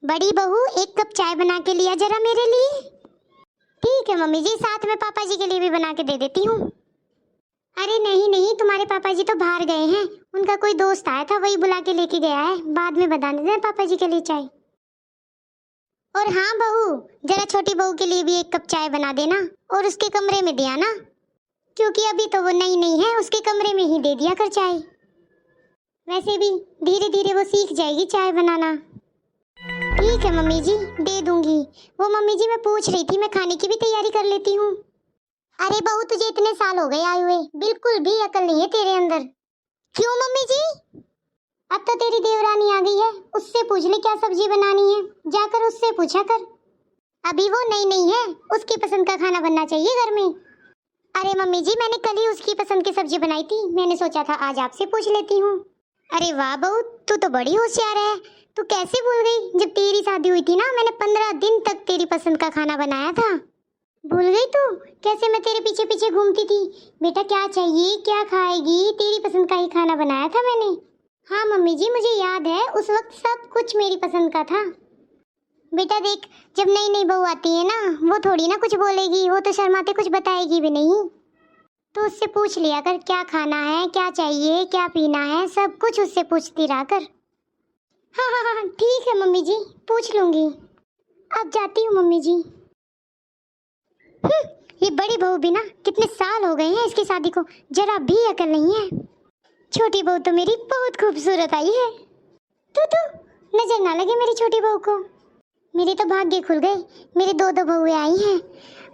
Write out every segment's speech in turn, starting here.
बड़ी बहू, एक कप चाय बना के लिया जरा मेरे लिए। ठीक है मम्मी जी, साथ में पापा जी के लिए भी बना के दे देती हूँ। अरे नहीं नहीं, तुम्हारे पापा जी तो बाहर गए हैं, उनका कोई दोस्त आया था, वही बुला के लेके गया है। बाद में बना देना पापा जी के लिए चाय। और हाँ बहू, जरा छोटी बहू के लिए भी एक कप चाय बना देना और उसके कमरे में दिया ना, क्योंकि अभी तो वो नई नई है, उसके कमरे में ही दे दिया कर चाय। वैसे भी धीरे धीरे वो सीख जाएगी चाय बनाना। ठीक है मम्मी जी, दे दूंगी। वो मम्मी जी, मैं पूछ रही थी, मैं खाने की भी तैयारी कर लेती हूँ। अरे बहू, तुझे इतने साल हो गए आए हुए, बिल्कुल भी अकल नहीं है तेरे अंदर। क्यों मम्मी जी? अब तो तेरी देवरानी आ गई है, उससे पूछ ले क्या सब्जी बनानी है, जाकर उससे पूछा कर। अभी वो नई नई है, उसकी पसंद का खाना बनना चाहिए घर में। अरे मम्मी जी, मैंने कल ही उसकी पसंद की सब्जी बनाई थी, मैंने सोचा था आज आपसे पूछ लेती हूँ। अरे वाह बहू, तू तो बड़ी होशियार है। तू कैसे भूल गई? जब तेरी शादी हुई थी ना, मैंने 15 दिन तक तेरी पसंद का खाना बनाया था। भूल गई तू? कैसे मैं तेरे पीछे पीछे घूमती थी, बेटा क्या चाहिए, क्या खाएगी, तेरी पसंद का ही खाना बनाया था मैंने। हाँ मम्मी जी, मुझे याद है, उस वक्त सब कुछ मेरी पसंद का था। बेटा देख, जब नई नई बहू आती है ना, वो थोड़ी ना कुछ बोलेगी, वो तो शर्माते कुछ बताएगी भी नहीं। तो उससे पूछ लिया कर क्या खाना है, क्या चाहिए, क्या पीना है, सब कुछ उससे पूछती रहा कर। हाँ हाँ हाँ, ठीक है मम्मी जी, पूछ लूंगी। अब जाती हूँ मम्मी जी। ये बड़ी बहू भी ना, कितने साल हो गए हैं इसकी शादी को, जरा भी अकल नहीं है। छोटी बहू तो मेरी बहुत खूबसूरत आई है। तू नजर ना लगे मेरी छोटी बहू को। मेरे तो भाग्य खुल गए, मेरे दो दो बहुएं आई हैं।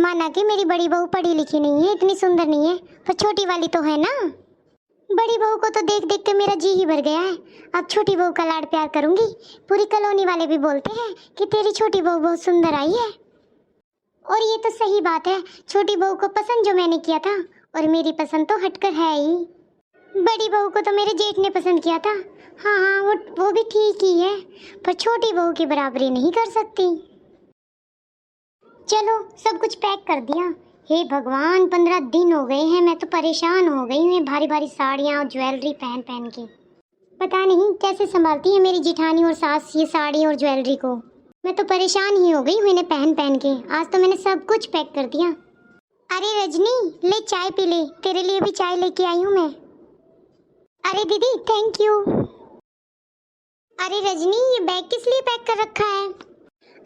माना कि मेरी बड़ी बहू पढ़ी लिखी नहीं है, इतनी सुंदर नहीं है, पर छोटी वाली तो है ना। बड़ी बहू को तो देख देख के मेरा जी ही भर गया है। अब छोटी बहू का लाड प्यार करूंगी। पूरी कॉलोनी वाले भी बोलते हैं कि तेरी छोटी बहू बहुत सुंदर आई है। और ये तो सही बात है, छोटी बहू को पसंद जो मैंने किया था, और मेरी पसंद तो हटकर है ही। बड़ी बहू को तो मेरे जेठ ने पसंद किया था। हाँ हाँ, वो भी ठीक ही है, पर छोटी बहू की बराबरी नहीं कर सकती। चलो, सब कुछ पैक कर दिया। हे भगवान, 15 दिन हो गए हैं, मैं तो परेशान हो गई हूँ भारी भारी साड़ियाँ और ज्वेलरी पहन पहन के। पता नहीं कैसे संभालती है मेरी जिठानी और सास ये साड़ी और ज्वेलरी को। मैं तो परेशान ही हो गई हूँ इन्हें पहन पहन के। आज तो मैंने सब कुछ पैक कर दिया। अरे रजनी, ले चाय पी ले, तेरे लिए भी चाय लेके आई हूँ मैं। अरे दीदी, थैंक यू। अरे रजनी, ये बैग किस लिए पैक कर रखा है?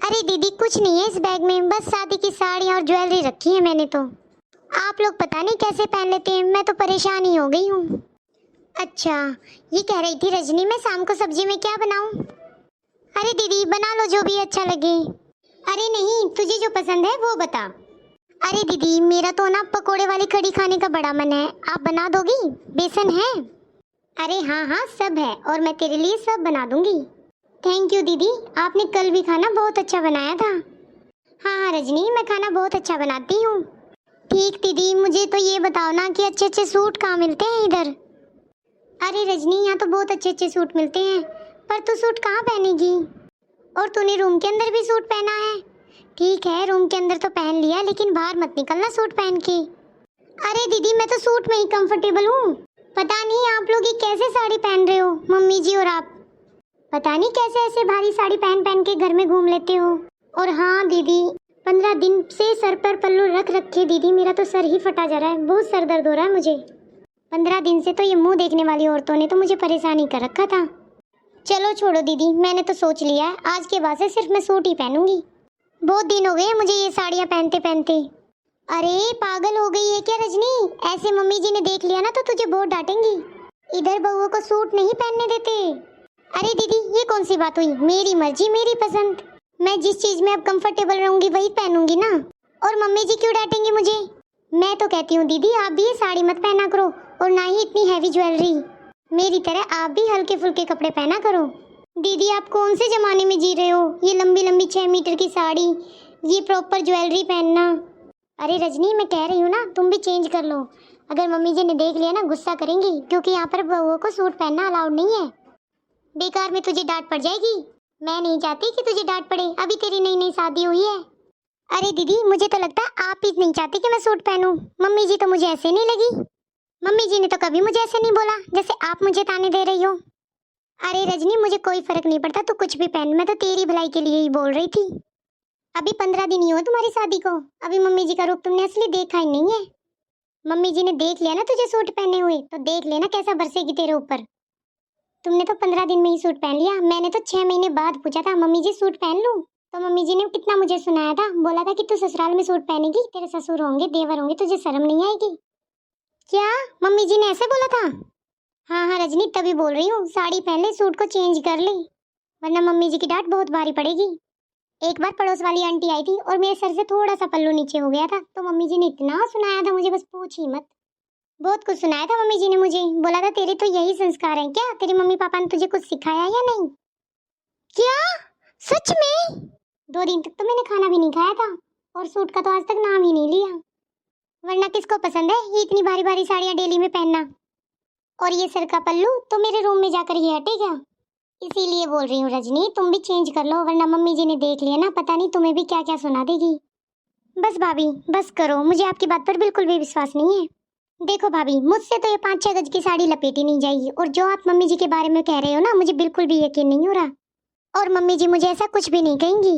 अरे दीदी, कुछ नहीं है इस बैग में, बस शादी की साड़ियाँ और ज्वेलरी रखी है मैंने तो। आप लोग पता नहीं कैसे पहन लेते हैं, मैं तो परेशान ही हो गई हूँ। अच्छा, ये कह रही थी रजनी, मैं शाम को सब्जी में क्या बनाऊं? अरे दीदी, बना लो जो भी अच्छा लगे। अरे नहीं, तुझे जो पसंद है वो बता। अरे दीदी, मेरा तो ना पकोड़े वाली कढ़ी खाने का बड़ा मन है, आप बना दोगी? बेसन है? अरे हाँ हाँ, सब है, और मैं तेरे लिए सब बना दूंगी। थैंक यू दीदी, आपने कल भी खाना बहुत अच्छा बनाया था। हाँ हाँ रजनी, मैं खाना बहुत अच्छा बनाती हूँ। ठीक दीदी, मुझे तो ये बताओ ना कि अच्छे अच्छे सूट कहाँ मिलते हैं इधर? अरे रजनी, यहाँ तो बहुत अच्छे अच्छे सूट मिलते हैं, पर तू सूट कहाँ पहनेगी? और तूने रूम के अंदर भी सूट पहना है? ठीक है, रूम के अंदर तो पहन लिया, लेकिन बाहर मत निकलना सूट पहन के। अरे दीदी, मैं तो सूट में ही कंफर्टेबल हूँ। पता नहीं आप लोग ये कैसे साड़ी पहन रहे हो, मम्मी जी और आप। पता नहीं कैसे ऐसे भारी साड़ी पहन पहन के घर में घूम लेते हो। और हाँ दीदी, 15 दिन से सर पर पल्लू रख रखे दीदी, मेरा तो सर ही फटा जा रहा है, बहुत सर दर्द हो रहा है मुझे। 15 दिन से तो ये मुंह देखने वाली औरतों ने तो मुझे परेशानी कर रखा था। चलो छोड़ो दीदी, मैंने तो सोच लिया है, आज के बाद से सिर्फ मैं सूट ही पहनूंगी। बहुत दिन हो गए मुझे ये साड़ियाँ पहनते पहनते। अरे पागल हो गई है क्या रजनी? ऐसे मम्मी जी ने देख लिया ना तो तुझे बहुत डांटेंगी। इधर बहुओं को सूट नहीं पहनने देते। अरे दीदी, ये कौन सी बात हुई? मेरी मर्जी मेरी पसंद, मैं जिस चीज में अब कंफर्टेबल रहूंगी वही पहनूंगी ना। और मम्मी जी क्यों डांटेंगी मुझे? मैं तो कहती हूँ दीदी, आप भी ये साड़ी मत पहना करो, और ना ही इतनी हैवी ज्वेलरी। मेरी तरह आप भी हल्के फुल्के कपड़े पहना करो। दीदी, आप कौन से जमाने में जी रहे हो? ये लंबी लंबी 6 मीटर की साड़ी, ये प्रॉपर ज्वेलरी पहनना। अरे रजनी, मैं कह रही हूँ ना, तुम भी चेंज कर लो। अगर मम्मी जी ने देख लिया ना गुस्सा करेंगी, क्योंकि यहाँ पर बहुओं को सूट पहनना अलाउड नहीं है। बेकार में तुझे डांट पड़ जाएगी। मैं नहीं चाहती कि तुझे डांट पड़े, अभी तेरी नई नई शादी हुई है। अरे दीदी, मुझे तो लगता है आप ही नहीं चाहती कि मैं सूट पहनूं। मम्मी जी तो मुझे ऐसे नहीं लगी। मम्मी जी ने तो कभी मुझे ऐसे नहीं बोला जैसे आप मुझे ताने दे रही हो। अरे रजनी, मुझे कोई फर्क नहीं पड़ता, तू कुछ भी पहन, मैं तो तेरी भलाई के लिए ही बोल रही थी। अभी 15 दिन ही हुए तुम्हारी शादी को, अभी मम्मी जी का रूप तुमने असली देखा ही नहीं है। मम्मी जी ने देख लिया ना तुझे सूट पहने हुए, तो देख लेना कैसा बरसेगी तेरे ऊपर। तुमने तो 15 दिन में ही सूट पहन लिया, मैंने तो 6 महीने बाद पूछा था मम्मी जी सूट पहन लूं, तो मम्मी जी ने कितना मुझे सुनाया था, बोला था कि तू ससुराल में सूट पहनेगी, तेरे ससुर होंगे, देवर होंगे, तुझे शर्म नहीं आएगी। क्या मम्मी जी ने ऐसे बोला था? हाँ हाँ रजनी, तभी बोल रही हूँ, साड़ी पहन ले, सूट को चेंज कर ले, वरना मम्मी जी की डांट बहुत भारी पड़ेगी। एक बार पड़ोस वाली आंटी आई थी और मेरे सर से थोड़ा सा पल्लू नीचे हो गया था, तो मम्मी जी ने इतना सुनाया था मुझे, बस पूछ ही मत। बहुत कुछ सुनाया था मम्मी जी ने मुझे, बोला था तेरे तो यही संस्कार हैं क्या, तेरी मम्मी पापा ने तुझे कुछ सिखाया या नहीं? क्या सच में? 2 दिन तक तो मैंने खाना भी नहीं खाया था और सूट का तो आज तक नाम ही नहीं लिया, वरना किसको पसंद है ये इतनी भारी भारी साड़ियाँ डेली में पहनना। और ये सर का पल्लू तो मेरे रूम में जाकर ही हटेगा, इसीलिए बोल रही हूँ रजनी, तुम भी चेंज कर लो, वरना मम्मी जी ने देख लिया ना, पता नहीं तुम्हें भी क्या क्या सुना देगी। बस भाभी बस करो, मुझे आपकी बात पर बिल्कुल भी विश्वास नहीं है। देखो भाभी, मुझसे तो ये 5-6 गज की साड़ी लपेटी नहीं जाएगी, और जो आप मम्मी जी के बारे में कह रहे हो ना, मुझे बिल्कुल भी यकीन नहीं हो रहा, और मम्मी जी मुझे ऐसा कुछ भी नहीं कहेंगी।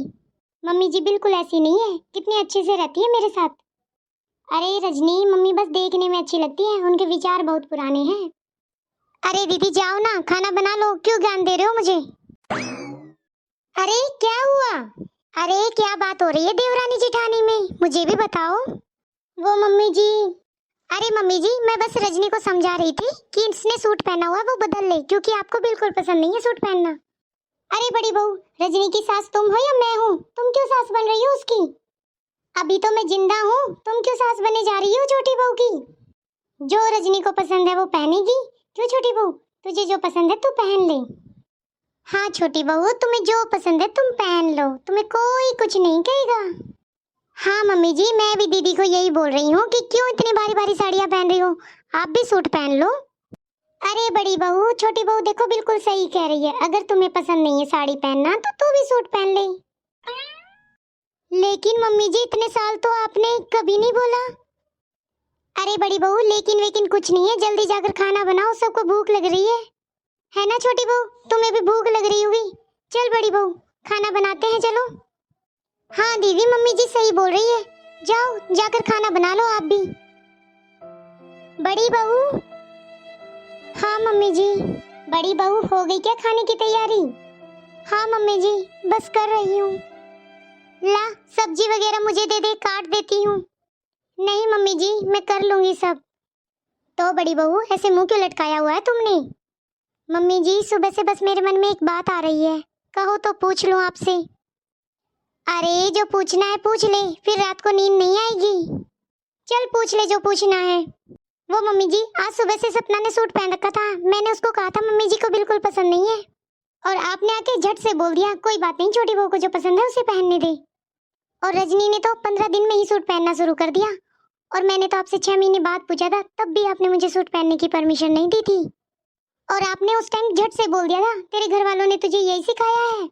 मम्मी जी बिल्कुल ऐसी नहीं है, कितने अच्छे से रहती है मेरे साथ। अरे रजनी, मम्मी बस देखने में अच्छी लगती है, उनके विचार बहुत पुराने हैं। अरे दीदी जाओ ना, खाना बना लो, क्यों ज्ञान दे रहे हो मुझे? अरे क्या हुआ? अरे क्या बात हो रही है देवरानी जेठानी में, मुझे भी बताओ। वो मम्मी जी, अरे मम्मी जी, मैं बस रजनी को समझा रही थी कि इसने सूट पहना हुआ वो बदल ले, क्योंकि आपको बिल्कुल पसंद नहीं है सूट पहनना। अरे बड़ी बहू, रजनी की सास तुम हो या मैं हूँ? तुम क्यों सास बन रही हो उसकी? अभी तो मैं जिंदा हूँ, तुम क्यों सास बनने जा रही हो छोटी बहू की? जो रजनी को पसंद है वो पहनेगी। क्यों छोटी बहू, तुझे जो पसंद है तू पहन ले। हाँ छोटी बहू, तुम्हें जो पसंद है तुम पहन लो, तुम्हें कोई कुछ नहीं कहेगा। हाँ मम्मी जी, मैं भी दीदी को यही बोल रही हूँ कि क्यों इतनी भारी भारी साड़ियाँ पहन रही हो, आप भी सूट पहन लो। अरे बड़ी बहू, छोटी बहू देखो बिल्कुल सही कह रही है, अगर तुम्हें पसंद नहीं है साड़ी पहनना तो तू भी सूट पहन ले। लेकिन मम्मी जी, इतने साल तो आपने कभी नहीं बोला। अरे बड़ी बहू, लेकिन कुछ नहीं है, जल्दी जाकर खाना बनाओ, सबको भूख लग रही है ना छोटी बहू? तुम्हें भी भूख लग रही होगी। चल बड़ी बहू, खाना बनाते हैं, चलो। हाँ दीदी, मम्मी जी सही बोल रही है, जाओ जाकर खाना बना लो आप भी। बड़ी बहू। हाँ मम्मी जी। बड़ी बहू, हो गई क्या खाने की तैयारी? हाँ मम्मी जी, बस कर रही हूँ। ला सब्जी वगैरह मुझे दे दे, काट देती हूँ। नहीं मम्मी जी, मैं कर लूंगी सब। तो बड़ी बहू, ऐसे मुंह क्यों लटकाया हुआ है तुमने? मम्मी जी, सुबह से बस मेरे मन में एक बात आ रही है, कहो तो पूछ लूं आपसे। अरे जो पूछना है पूछ ले, फिर रात को नींद नहीं आएगी। चल पूछ ले जो पूछना है। वो मम्मी जी, आज सुबह से सपना ने सूट पहन रखा था, मैंने उसको कहा था मम्मी जी को बिल्कुल पसंद नहीं है, और आपने आके झट से बोल दिया कोई बात नहीं, छोटी बहू को जो पसंद है उसे पहनने दे। और रजनी ने तो 15 दिन में ही सूट पहनना शुरू कर दिया, और मैंने तो आपसे 6 महीने बाद पूछा था, तब भी आपने मुझे सूट पहनने की परमिशन नहीं दी थी, और आपने उस टाइम झट से बोल दिया था तेरे घर वालों ने तुझे यही सिखाया है।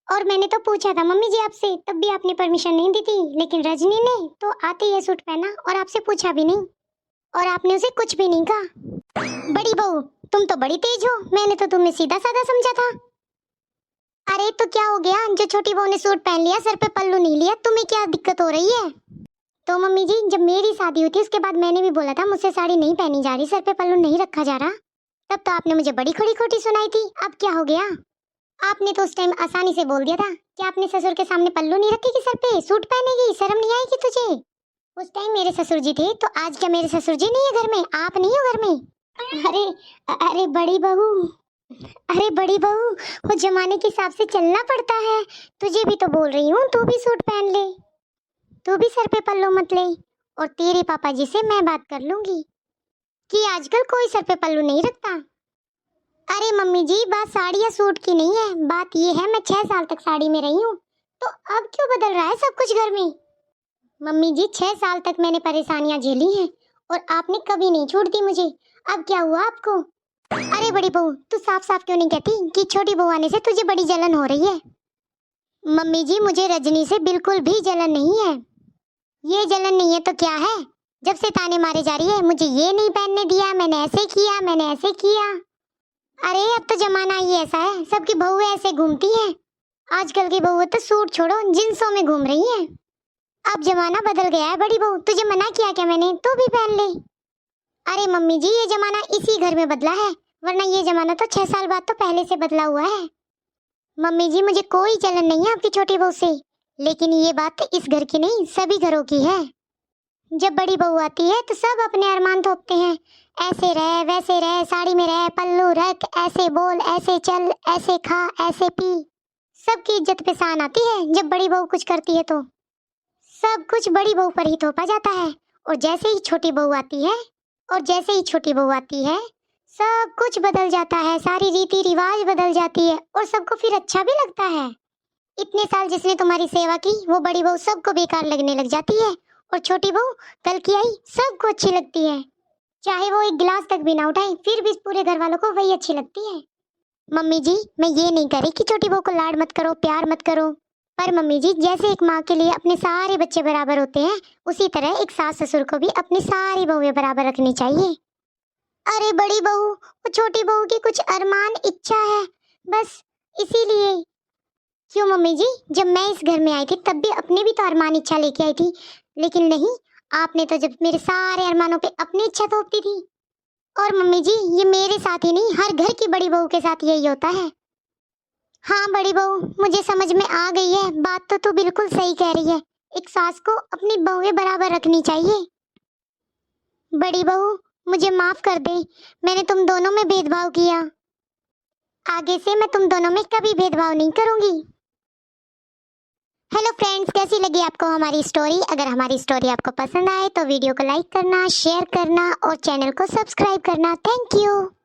और मैंने तो पूछा था मम्मी जी आपसे, तब भी आपने परमिशन नहीं दी थी, लेकिन रजनी ने तो आते ही सूट पहना और आपसे पूछा भी नहीं, और आपने उसे कुछ भी नहीं कहा। बड़ी बहू, तुम तो बड़ी तेज हो, मैंने तो तुम्हें सीधा साधा समझा था। अरे तो क्या हो गया, जो छोटी बहू ने सूट पहन लिया, सर पे पल्लू नहीं लिया, तुम्हें क्या दिक्कत हो रही है? तो मम्मी जी, जब मेरी शादी हुई थी उसके बाद मैंने भी बोला था मुझसे साड़ी नहीं पहनी जा रही, सर पे पल्लू नहीं रखा जा रहा, तब तो आपने मुझे बड़ी खड़ी खोटी सुनाई थी। अब क्या हो गया? आपने तो उस टाइम आसानी से बोल दिया था कि आपने ससुर के सामने पल्लू नहीं रखेगी, सर पे सूट पहनेगी, शर्म नहीं आएगी तुझे? उस टाइम मेरे ससुर जी थे, तो आज क्या मेरे ससुर जी नहीं है घर में? आप नहीं हो घर में? अरे अरे बड़ी बहू, अरे बड़ी बहू, वो जमाने के हिसाब से चलना पड़ता है, तुझे भी तो बोल रही हूँ तू भी सूट पहन ले, तू भी सर पे पल्लू मत ले, और तेरे पापा जी से मैं बात कर लूंगी कि आजकल कोई सर पे पल्लू नहीं रखता। अरे मम्मी जी, बात साड़ी या सूट की नहीं है, बात ये है मैं 6 साल तक साड़ी में रही हूँ, तो अब क्यों बदल रहा है सब कुछ घर में? मम्मी जी, 6 साल तक मैंने परेशानियां झेली हैं, और आपने कभी नहीं छूट दी मुझे, अब क्या हुआ आपको? अरे बड़ी बहू, तू साफ साफ क्यों नहीं कहती कि छोटी बहू आने से तुझे बड़ी जलन हो रही है? मम्मी जी, मुझे रजनी से बिल्कुल भी जलन नहीं है। ये जलन नहीं है तो क्या है? जब से ताने मारे जा रही है, मुझे ये नहीं पहनने दिया, मैंने ऐसे किया, मैंने ऐसे किया। अरे अब तो जमाना ही ऐसा है, सबकी बहुएं ऐसे घूमती हैं। आजकल की बहुएं तो सूट छोड़ो जिन्सों में घूम रही हैं। अब जमाना बदल गया है बड़ी बहू, तुझे मना किया क्या मैंने? तू भी पहन ले। अरे मम्मी जी, ये जमाना इसी घर में बदला है, वरना ये जमाना तो 6 साल बाद तो पहले से बदला हुआ है। मम्मी जी, मुझे कोई जलन नहीं है आपकी छोटी बहू से, लेकिन ये बात इस घर की नहीं सभी घरों की है। जब बड़ी बहू आती है तो सब अपने अरमान थोपते हैं, ऐसे रह वैसे रह, साड़ी में रह, पल्लू रख, ऐसे बोल, ऐसे चल, ऐसे खा, ऐसे पी। सबकी इज्जत पे सान आती है जब बड़ी बहू कुछ करती है तो सब कुछ बड़ी बहू पर ही थोपा जाता है। और जैसे ही छोटी बहू आती है सब कुछ बदल जाता है, सारी रीति रिवाज बदल जाती है और सबको फिर अच्छा भी लगता है। इतने साल जिसने तुम्हारी सेवा की वो बड़ी बहू सबको बेकार लगने लग जाती है, और छोटी बहू कल की आई सबको अच्छी लगती है। चाहे वो एक गिलास तक भी ना उठाए फिर भी पूरे घर वालों को वही अच्छी लगती है। मम्मी जी, मैं ये नहीं कह रही कि छोटी बहू को लाड मत करो, प्यार मत करो, पर मम्मी जी जैसे एक माँ के लिए अपने सारे बच्चे बराबर होते हैं, उसी तरह एक सास ससुर को भी अपनी सारी बहुएं बराबर रखनी चाहिए। अरे बड़ी बहू, वो छोटी बहू की कुछ अरमान इच्छा है बस, इसीलिए। क्यों मम्मी जी, जब मैं इस घर में आई थी तब भी अपने भी तो अरमान इच्छा लेके आई थी, लेकिन नहीं, आपने तो जब मेरे सारे अरमानों पे अपनी इच्छा थोपती थी। और मम्मी जी, ये मेरे साथ ही नहीं हर घर की बड़ी बहू के साथ यही होता है। हाँ बड़ी बहू, मुझे समझ में आ गई है, बात तो तू बिल्कुल सही कह रही है, एक सास को अपनी बहुएं बराबर रखनी चाहिए। बड़ी बहू, मुझे माफ कर दे, मैंने तुम दोनों में भेदभाव किया। आगे से मैं तुम दोनों में कभी भेदभाव नहीं करूंगी। हेलो फ्रेंड्स, कैसी लगी आपको हमारी स्टोरी? अगर हमारी स्टोरी आपको पसंद आए तो वीडियो को लाइक करना, शेयर करना और चैनल को सब्सक्राइब करना। Thank you.